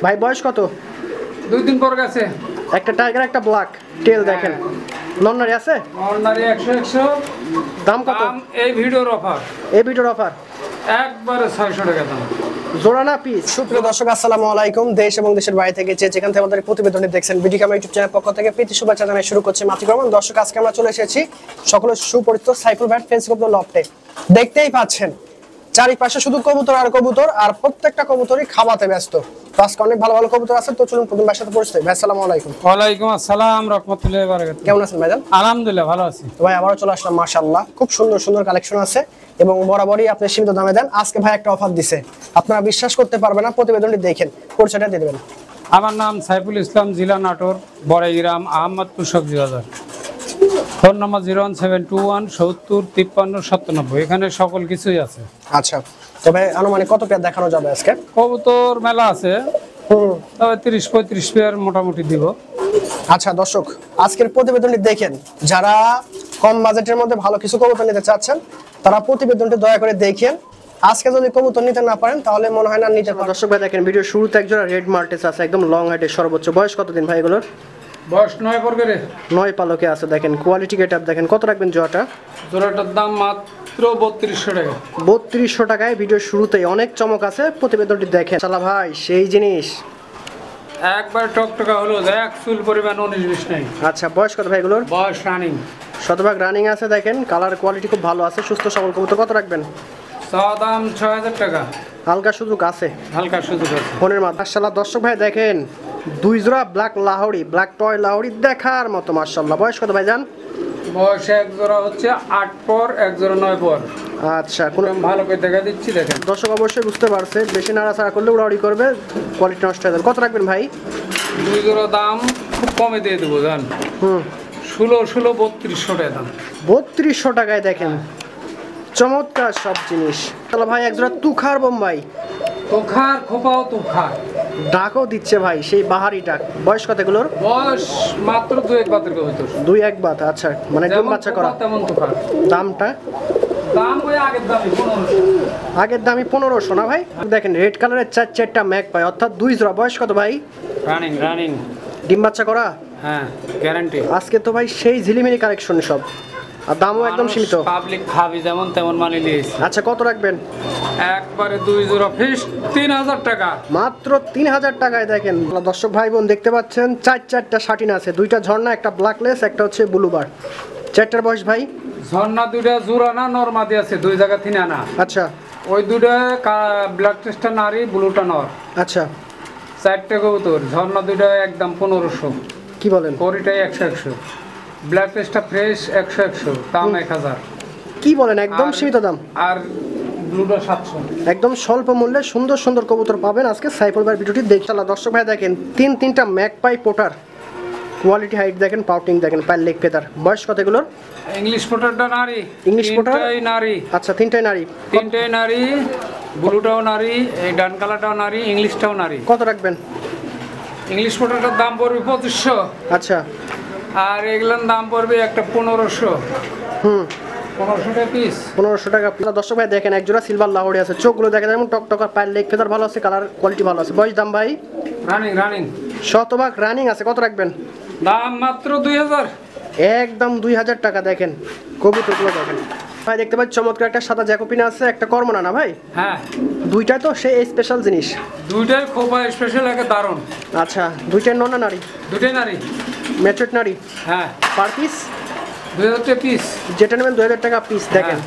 ভাই বয়স কত? 2 দিন পর গেছে। একটা টাইগার একটা ব্ল্যাক টেল দেখেন। নরনারি আছে? নরনারি 100 দাম কত? এই ভিডিওর অফার। এই ভিডিওর অফার একবারে 600 টাকা দাম। জোড়া না পিস? সুপ্রিয় দর্শক আসসালামু আলাইকুম। দেশ এবং দেশের বাইরে থেকে যেখান থেকে আমাদের প্রতিবেদনটি দেখছেন বিডি ক্যামেরা ইউটিউব চ্যানেল পক্ষ থেকে প্রীতি শুভেচ্ছা জানাই শুরু করছি মাতৃগ্রাম। দর্শক আজকে আমরা চলে এসেছি সকলের সুপরিচিত সাইফুল ভাই ফেন্সি কবুতর লফটে। দেখতেই পাচ্ছেন চারিপাশে শুধু কবুতর আর কবুতর, আর প্রত্যেকটা কবুতরই খাওয়াতে ব্যস্ত। তো আজকে অনেক ভালো ভালো কবুতর আছে, তো চলুন প্রথম ভাইয়ের সাথে পরিচয়। ভাই আসসালামু আলাইকুম। ওয়ালাইকুম আসসালাম রাহমাতুল্লাহি ওয়া বারাকাতুহু। কেমন আছেন ভাইজান? আলহামদুলিল্লাহ ভালো আছি। তো ভাই আবারও চলে আসলাম, মাশাআল্লাহ খুব সুন্দর সুন্দর কালেকশন আছে এবং বরাবরই আপনি সীমিত দামে দেন। আজকে ভাই একটা অফার দিছে, আপনারা বিশ্বাস করতে পারবেন না। প্রতিবেদনটি দেখেন, পরিচয়টা দিয়ে দেবেন। আমার নাম সাইফুল ইসলাম, জেলা নাটোর, বড়াইগ্রাম, আহমদপুর সবজি বাজার। ফোন নম্বর 01721 70 53 97। এখানে সকল কিছুই আছে। আচ্ছা, তবে আনুমানিক কত পেয়ার দেখানো যাবে আজকে? কবুতর মেলা আছে, তবে 30-35 পেয়ার মোটামুটি দিব। আচ্ছা দর্শক, আজকের প্রতিবেদনটি দেখেন। যারা কম বাজেটের মধ্যে ভালো কিছু কবুতর নিতে চাচ্ছেন তারা প্রতিবেদনটি দয়া করে দেখেন। আজকে যদি কবুতর নিতে না পারেন তাহলে মনে হয় না নিতে পারেন। দর্শক ভাই দেখেন, ভিডিও শুরুতে একজোড়া রেড মাল্টিস আছে, একদম লং হাইটের সর্বোচ্চ। বয়স কতদিন ভাই এগুলোর? বয়স 9 পড়বে রে। 9 পালকে আছে। দেখেন কোয়ালিটি গেটআপ দেখেন। কত রাখবেন জোড়াটা? জোড়াটার দাম মাত্র 3200 টাকা। 3200 টাকায়। ভিডিও শুরুতেই অনেক চমক আছে, প্রতিবেদনটি দেখেন। শালা ভাই সেই জিনিস একবার টকটকা হলো, এক চুল পরিমাণ 19-20 নাই। আচ্ছা, বয়স কত ভাই এগুলোর? বয়স রানিং, শতভাগ রানিং আছে। দেখেন কালার কোয়ালিটি খুব ভালো আছে, সুস্থ সবল কবুতর। কত রাখবেন? দাম 6000 টাকা। হালকা সুযোগ আছে, হালকা সুযোগ আছে। ফোনের মাধ্যমে। মাশাআল্লাহ দর্শক ভাই দেখেন, দুই জোড়া black Lahori, black toy Lahori দেখার মতো মাশাআল্লাহ। বয়স কত ভাইজান? বয়স এক জোড়া হচ্ছে 8 পর, এক জোড়া 9 পর। আচ্ছা, কোন ভালো করে দেখা দিচ্ছি দেখেন। দর্শক অবশ্যই বুঝতে পারছে, বেশি নাড়াচাড়া করলে উড়াউড়ি করবে, কোয়ালিটি নষ্ট হয়ে যাবে। কত রাখবেন ভাই? দুই জোড়া দাম খুব কমে দিয়ে দেবো জান। 16 3200 টাকা দাম। 3200 টাকায় দেখেন চমৎকার সব জিনিস। তাহলে ভাই একজোড়া তুখার বোম্বাই, তোখার খোপাও তোখার ডাকও দিচ্ছে ভাই, সেই বাহারি ডাক। বয়স কত এগুলোর? বয়স মাত্র 2-1 বাতের কবুতর। 2-1 বাত। আচ্ছা, মানে ডিম বাচ্চা করা। তেমন তোখার। দামটা? দাম ওই আগের দামই 1500। আগের দামই 1500 না ভাই? দেখেন রেড কালারের 4-4টা ম্যাক পাই, অর্থাৎ 2 জোড়া। বয়স কত ভাই? রানিং ডিম বাচ্চা করা? হ্যাঁ, গ্যারান্টি। আজকে তো ভাই সেই ঝিলিমিলি কালেকশন সব, আর দামও একদম সীমিত। পাবলিক খাবি যেমন তেমন মানি নিয়েছে। আচ্ছা, কত রাখবেন? একবারে 2 জোড়া ফিক্স 3000 টাকা। মাত্র 3000 টাকায়। দেখেন দর্শক ভাই বোন দেখতে পাচ্ছেন, 4-4টা শাটিন আছে, 2টা ঝর্ণা, একটা ব্ল্যাকলেস, একটা হচ্ছে ব্লুবার। 4টার বয়স ভাই? ঝর্ণা 2টা জোড়া না নরমাদি আছে, 2 জায়গা 3 আনা। আচ্ছা, ওই 2টা ব্ল্যাক টেস্টটা নারী, ব্লুটা নর। আচ্ছা, 4টে কবুতর। ঝর্ণা 2টা একদম 1500। কি বলেন? করিটাই 100-100। ব্ল্যাক টেস্টটা ফ্রেশ 100-100, দাম 1000। কি বলেন? একদম সীমিত দাম। আর ব্লুটা 700। একদম স্বল্প মূল্যে সুন্দর সুন্দর কবুতর পাবেন আজকে সাইফুল ভাই ভিডিওটি দেখে। দর্শক ভাই দেখেন, 3-3টা ম্যাক পাই পোটার, কোয়ালিটি হাইট দেখেন, পাউটিং দেখেন, পায়ের লেগ ফেদার। বয়স কত এগুলোর? ইংলিশ পোটারটা নারী। English potter? তিনটাই নারী। আচ্ছা, 3টাই নারী। 3টাই নারী। ব্লুটাও নারী, এই ডান কালারটাও নারী, ইংলিশটাও নারী। কত রাখবেন? ইংলিশ পোটারটার দাম পড়বে 2500। আচ্ছা, আর এগুলোর দাম পড়বে একটা 1500। 1500 টাকা পিস। 1500 টাকা। দর্শক ভাই দেখেন, একজোড়া সিলভার লাহোরি আছে, চোখগুলো দেখা যায় টকটকা, পায়ের লেগ ফেদার ভালো আছে, কালার কোয়ালিটি ভালো আছে। বয়স দাম ভাই? রানিং। শতভাগ রানিং আছে। কত রাখবেন? দাম মাত্র 2000। একদম 2000 টাকা। দেখেন কবুতরগুলো দেখেন ভাই, দেখতে পাচ্ছি চমৎকার একটা সাদা জ্যাকোপিনা আছে, একটা কর্মনা না ভাই? হ্যাঁ, 2টাই তো সেই স্পেশাল জিনিস। 2টাই খোপা স্পেশাল, একটা দারুণ। আচ্ছা, 2টাই নর না নারী? 2টাই নারী। ম্যাচুরড নারী। হ্যাঁ, পার পিস 2000 টাকা পিস। যেটা নেবেন 2000 টাকা পিস। দেখেন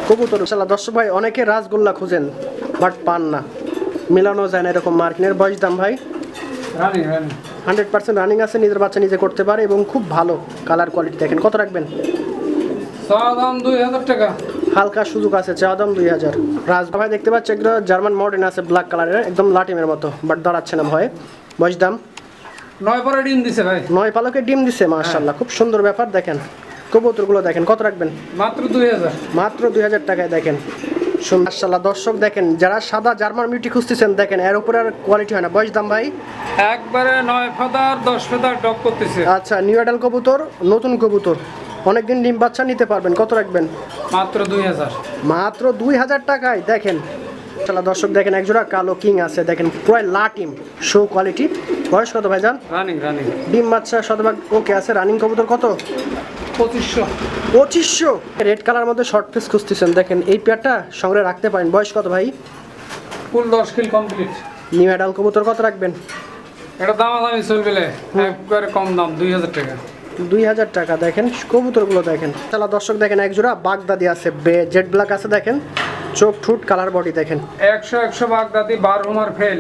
কবুতর ইনশাআল্লাহ। দর্শক ভাই অনেকে রাসগোল্লা খুঁজেন বাট পান না, মেলানো যায় না এরকম মার্কিনের। বয়স দাম ভাই? রানিং 100% রানিং আছে, নিজের বাচ্চা নিজে করতে পারে এবং খুব ভালো কালার কোয়ালিটি দেখেন। কত রাখবেন? দাম 2000 টাকা। হালকা সুযোগ আছে, চা দাম 2000। রাজ ভাই দেখতে পাচ্ছি একটা জার্মান মডার্ন আছে, ব্ল্যাক কালারের, একদম লাটিমের মতো, বাট দাঁড়াচ্ছে না ভয়ে। বয়স দাম? 9 পরে ডিম দিছে ভাই। 9 পালকে ডিম দিছে, মাশাআল্লাহ খুব সুন্দর ব্যাপার। দেখেন কবুতরগুলো দেখেন। কত রাখবেন? মাত্র 2000। মাত্র 2000 টাকায়। দেখেন মাশাআল্লাহ দর্শক দেখেন, যারা সাদা জার্মান মিউটি খুঁজতেছেন দেখেন, এর উপরে আর কোয়ালিটি হয় না। বয়স দাম ভাই? একবারে 9 ফেদার 10 ফেদার ডক করতেছে। আচ্ছা, নিউ অ্যাডাল কবুতর, নতুন কবুতর, অনেকদিন ডিম বাচ্চা নিতে পারবেন। কত রাখবেন? মাত্র 2000। মাত্র 2000 টাকায়। দেখেন তাহলে দর্শক দেখেন একজোড়া কালো কিং আছে, দেখেন পুরো লাটিম শো কোয়ালিটি। বয়স কত ভাইজান? Running running. ডিম বাচ্চা শতভাগ ওকে আছে। রানিং কবুতর কত? 2500। 2500। রেড কালার মধ্যে শর্ট পিস খুঁজতেছেন, দেখেন এই পেয়ারটা সংগ্রহে রাখতে পারেন। বয়স কত ভাই? ফুল 10 কিল কমপ্লিট। নিউ অ্যাডাল কবুতর কত রাখবেন? এটা দামাদামি চলবে, একবারে কম দাম 2000 টাকা। 2000 টাকা। দেখেন কবুতরগুলো দেখেন। তাহলে দর্শক দেখেন একজোড়া বাগদাদি আছে, জেড ব্ল্যাক আছে, দেখেন চোখ ঠুট কালার বডি দেখেন। 100 বাগদাদি 12 মার ফেল।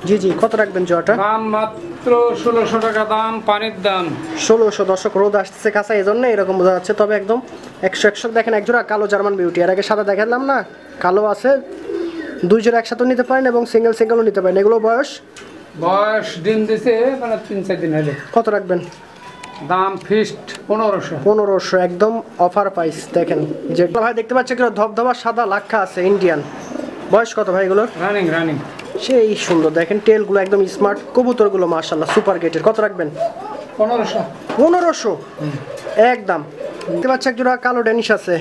জি জি, কত রাখবেন জোড়াটা? দাম মাত্র 1600 টাকা দাম, পানির দাম 1600। দর্শক রোদ আসতেছে কাছে, এই জন্য এরকম বোঝা যাচ্ছে, তবে একদম 100 দেখেন একজোড়া কালো জার্মান বিউটি। এর আগে সাদা দেখালাম না, কালো আছে। দুই জোড়া একসাথে নিতে পারেন এবং সিঙ্গেলও নিতে পারেন। এগুলো বয়স দিন দিছে মানে 3-4 দিন হলে। কত রাখবেন? দাম ফিক্সড 1500। 1500 একদম অফার প্রাইস। দেখেন যেগুলো ভাই দেখতে পাচ্ছেন ধবধবা সাদা লাক্ষা আছে ইন্ডিয়ান। বয়স কত ভাই এগুলোর? Running running. সেই সুন্দর দেখেন, টেলগুলো একদম স্মার্ট, কবুতরগুলো মাশাআল্লাহ সুপার গেটের। কত রাখবেন? 1500। 1500 একদম। দেখতে পাচ্ছেন একজোড়া কালো ড্যানিশ আছে,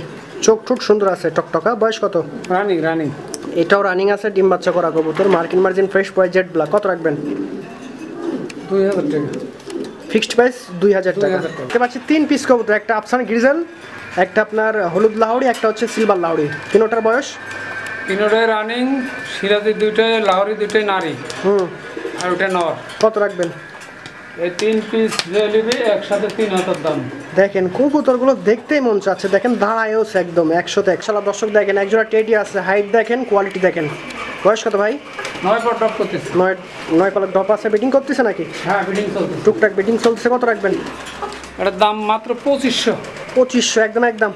চোখ ঠোঁট সুন্দর আছে টকটকা। বয়স কত? Running running. এটাও রানিং আছে, ডিম বাচ্চা করা কবুতর, মার্কিন মার্জিন ফ্রেশ পয় জেড ব্ল্যাক। কত রাখবেন? 2000 টাকা ফিক্সড প্রাইস 2000 টাকা। দেখতে পাচ্ছি 3 পিস কবুতর, একটা আফসান গ্রিজেল, একটা আপনার হলুদ লাহড়ি, একটা হচ্ছে সিলভার লাহড়ি। তিনটার বয়স? তিনটাই রানিং, সিরাজি দুইটাই, লাহড়ি দুইটাই নারী, আর ওটা নর। কত রাখবেন? এই 3 পিস যে নিবে একসাথে 3000 দাম। দেখেন কবুতরগুলো দেখতেই মন চাচ্ছে, দেখেন দাঁড়ায়ওছে একদম 100তে 100। দর্শক দেখেন একজোড়া টেডি আছে, হাইট দেখেন, কোয়ালিটি দেখেন। বয়স কত ভাই? 9 পর ড্রপ করতেছে। 9 পালক ডপ আছে। বেটিং করতেছে নাকি? হ্যাঁ, বিডিং চলতেছে। টুকটাক বেটিং চলতেছে। কত রাখবেন? এটার দাম মাত্র 2500। 2500 একদম একদম।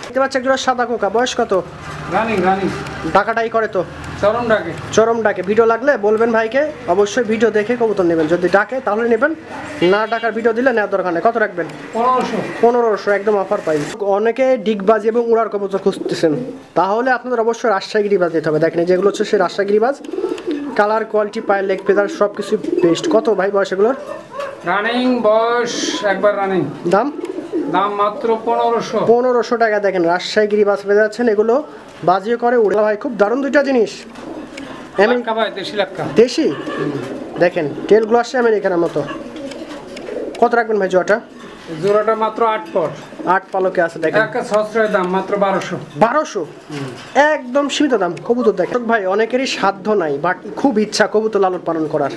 দেখতে পাচ্ছি একজোড়া সাদা কোকা। বয়স কত? Running running. ডাকাটাই করে তো? চরম ডাকে। চরম ডাকে। ভিডিও লাগলে বলবেন ভাইকে, অবশ্যই ভিডিও দেখে কবুতর নেবেন। যদি ডাকে তাহলে নেবেন, না ডাকার ভিডিও দিলে নেওয়ার দরকার নেই। কত রাখবেন? 1500। 1500 একদম অফার প্রাইস। অনেকে ডিগবাজি এবং উড়ার কবুতর খুঁজতেছেন, তাহলে আপনাদের অবশ্যই রাজশাহী গিরিবাজ দিতে হবে। দেখেন যেগুলো হচ্ছে সেই রাজশাহী গিরিবাজ, কালার কোয়ালিটি পায়ের লেগ ফেদার সব কিছু বেস্ট। কত ভাই বয়স এগুলোর? রানিং বয়স একবার রানিং। দাম? দাম মাত্র 1500। 1500 টাকা। দেখেন রাজশাহী গিরিবাজ পেয়ে যাচ্ছেন, এগুলো বাজিও করে উড়ে। ভাই খুব দারুণ দুইটা জিনিস। লাক্কা ভাই, দেশি লাক্কা। দেশি। দেখেন টেলগুলো আসছে আমেরিকানের মতো। কত রাখবেন ভাই জোড়াটা? জোড়াটা মাত্র 8 পর। 8 পালকে আছে। দেখেন একটা সস্তায় দাম মাত্র 1200। 1200 একদম সীমিত দাম। কবুতর দেখেন ভাই, অনেকেরই সাধ্য নাই বাট খুব ইচ্ছা কবুতর লালন পালন করার,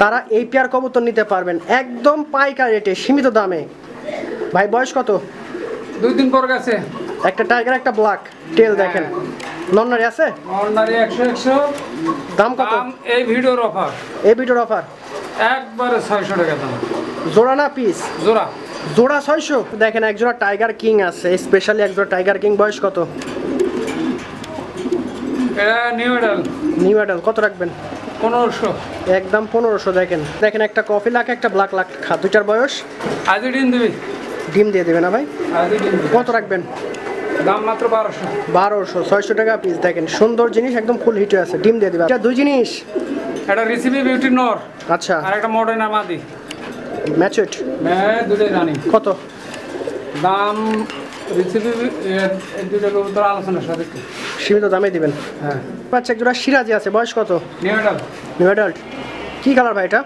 তারা এই পেয়ার কবুতর নিতে পারবেন একদম পাইকারি রেটে সীমিত দামে। ভাই বয়স কত? 2 দিন পর গেছে। একটা টাইগার, একটা ব্ল্যাক টেল দেখেন। নন্নারি আছে? নন্নারি 100। দাম কত? দাম এই ভিডিওর অফার। এই ভিডিওর অফার একবারে 600 টাকা দাম। জোড়া না পিস? জোড়া। জোড়া 600। দেখেন একজোড়া টাইগার কিং আছে, স্পেশালি একজোড়া টাইগার কিং। বয়স কত? এটা নিউ অ্যাডাল। New adult. কত রাখবেন? 1500। একদম 1500। দেখেন দেখেন একটা কফি লাখ, একটা ব্ল্যাক লাখ। দুইটার বয়স? আজই ডিম দিবি। ডিম দিয়ে দেবে না ভাই? আজই ডিম দিবি। কত রাখবেন? দাম মাত্র 1200। 1200। 600 টাকা পিস। দেখেন সুন্দর জিনিস, একদম ফুল হিটে আছে। ডিম দিয়ে দেবে। এটা দুই জিনিস। এটা রিসিভি বিউটি নর, আচ্ছা। আর একটা মডার্ন আমাদি ম্যাচুড। দুটোই রানিং। কত দাম? রিসিভি দুটো কবুতর আলোচনার সাথে সীমিত দামে দিবেন। হ্যাঁ। আচ্ছা একজোড়া সিরাজি আছে। বয়স কত? New adult. New adult. কি কালার ভাই এটা?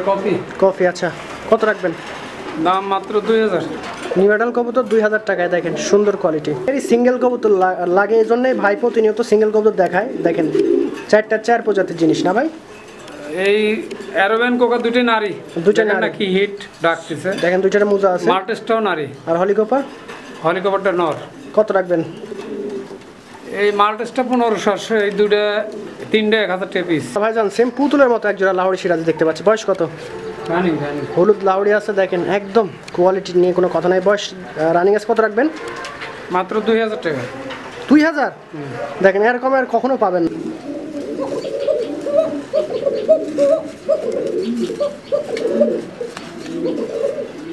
কফি। কফি। আচ্ছা কত রাখবেন? দাম মাত্র 2000। নিউ অ্যাডাল কবুতর 2000 টাকায়। দেখেন সুন্দর কোয়ালিটি। এই সিঙ্গেল কবুতর লাগে, এই জন্যই ভাই প্রতিনিয়ত সিঙ্গেল কবুতর দেখায়। দেখেন 4 প্রজাতির জিনিস না ভাই? এই অ্যারোভেন কোকা দুটোই নারী। দুইটা দেখেন নারী। না কি হিট ডাকতেছে। দেখেন দুইটার মোজা আছে। মাল্টেসটাও নারী, আর হলিকপার? হলিকপারটা নর। কত রাখবেন? এই মাল্টেসটা 1500, এই দুটো 3টা 1000 টাকা পিস। ভাইজান সেম পুতুলের মতো একজোড়া লাহোরি সিরাজি দেখতে পাচ্ছি। বয়স কত? Running running. হলুদ লাহোরি আছে। দেখেন একদম কোয়ালিটি নিয়ে কোনো কথা নাই। বয়স রানিং আছে। কত রাখবেন? মাত্র 2000 টাকা। 2000। দেখেন এরকম আর কখনো পাবেন না।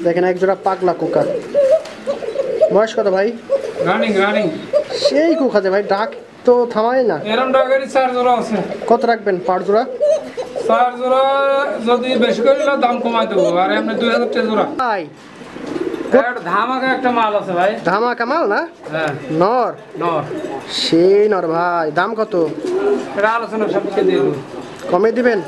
দেখেন একজোড়া পাগলা কোকা। বয়স কত ভাই? Running running. সেই কোকা যে ভাই, ডাক তো থামায় না। এরকম ডাকেরই 4 জোড়া আছে। কত রাখবেন পার জোড়া? 4 জোড়া যদি বেশি করে দাম কমাই দেবো, আর এমনি 2000 টাকা জোড়া। ভাই ধামাকা একটা মাল আছে ভাই। ধামাকা মাল না? হ্যাঁ নর? নর। সেই নর ভাই, দাম কত? এটা আলোচনা সাপেক্ষে দিয়ে দেবো। কমে দিবেন?